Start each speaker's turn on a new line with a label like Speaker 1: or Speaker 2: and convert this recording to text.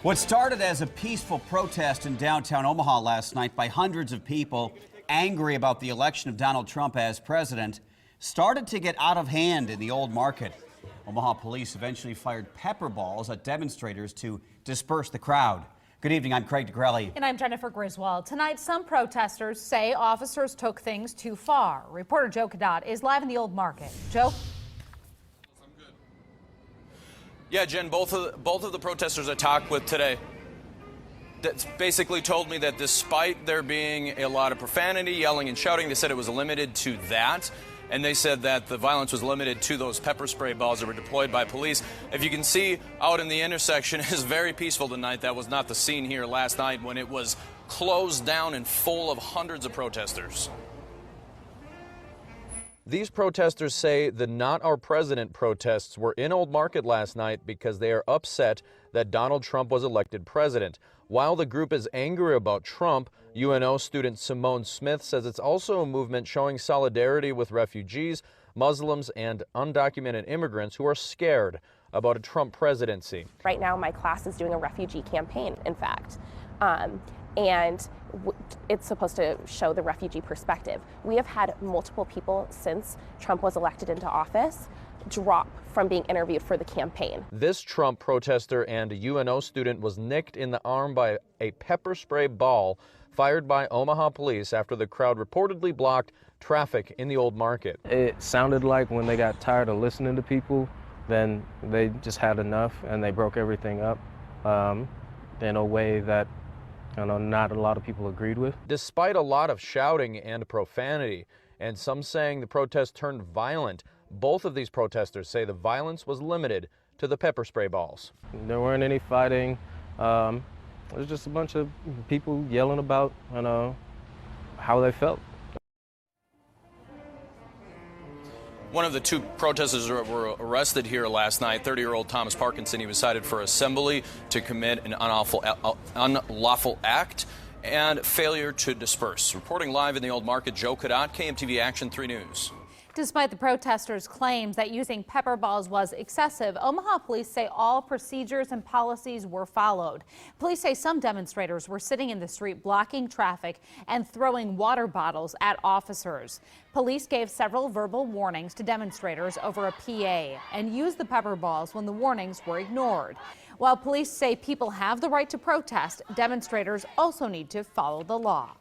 Speaker 1: What started as a peaceful protest in downtown Omaha last night by hundreds of people angry about the election of Donald Trump as president started to get out of hand in the old market. Omaha police eventually fired pepper balls at demonstrators to disperse the crowd. Good evening, I'm Craig DeGrelli.
Speaker 2: And I'm Jennifer Griswold. Tonight, some protesters say officers took things too far. Reporter Joe Cadot is live in the old market. Joe?
Speaker 3: Yeah, Jen, both of the protesters I talked with today that's basically told me that despite there being a lot of profanity, yelling and shouting, they said it was limited to that. And they said that the violence was limited to those pepper spray balls that were deployed by police. If you can see out in the intersection, it is very peaceful tonight. That was not the scene here last night when it was closed down and full of hundreds of protesters. These protesters say the Not Our President protests were in Old Market last night because they are upset that Donald Trump was elected president. While the group is angry about Trump, UNO student Simone Smith says it's also a movement showing solidarity with refugees, Muslims, and undocumented immigrants who are scared about a Trump presidency.
Speaker 4: Right now, my class is doing a refugee campaign, in fact. And it's supposed to show the refugee perspective. We have had multiple people since Trump was elected into office drop from being interviewed for the campaign.
Speaker 3: This Trump protester and a UNO student was nicked in the arm by a pepper spray ball fired by Omaha police after the crowd reportedly blocked traffic in the old market.
Speaker 5: It sounded like when they got tired of listening to people, then they just had enough and they broke everything up in a way that not a lot of people agreed with.
Speaker 3: Despite a lot of shouting and profanity, and some saying the protest turned violent, both of these protesters say the violence was limited to the pepper spray balls.
Speaker 5: There weren't any fighting. It was just a bunch of people yelling about how they felt.
Speaker 3: One of the two protesters were arrested here last night, 30-year-old Thomas Parkinson. He was cited for assembly to commit an unlawful act and failure to disperse. Reporting live in the old market, Joe Cadot, KMTV Action 3 News.
Speaker 2: Despite the protesters' claims that using pepper balls was excessive, Omaha police say all procedures and policies were followed. Police say some demonstrators were sitting in the street blocking traffic and throwing water bottles at officers. Police gave several verbal warnings to demonstrators over a PA and used the pepper balls when the warnings were ignored. While police say people have the right to protest, demonstrators also need to follow the law.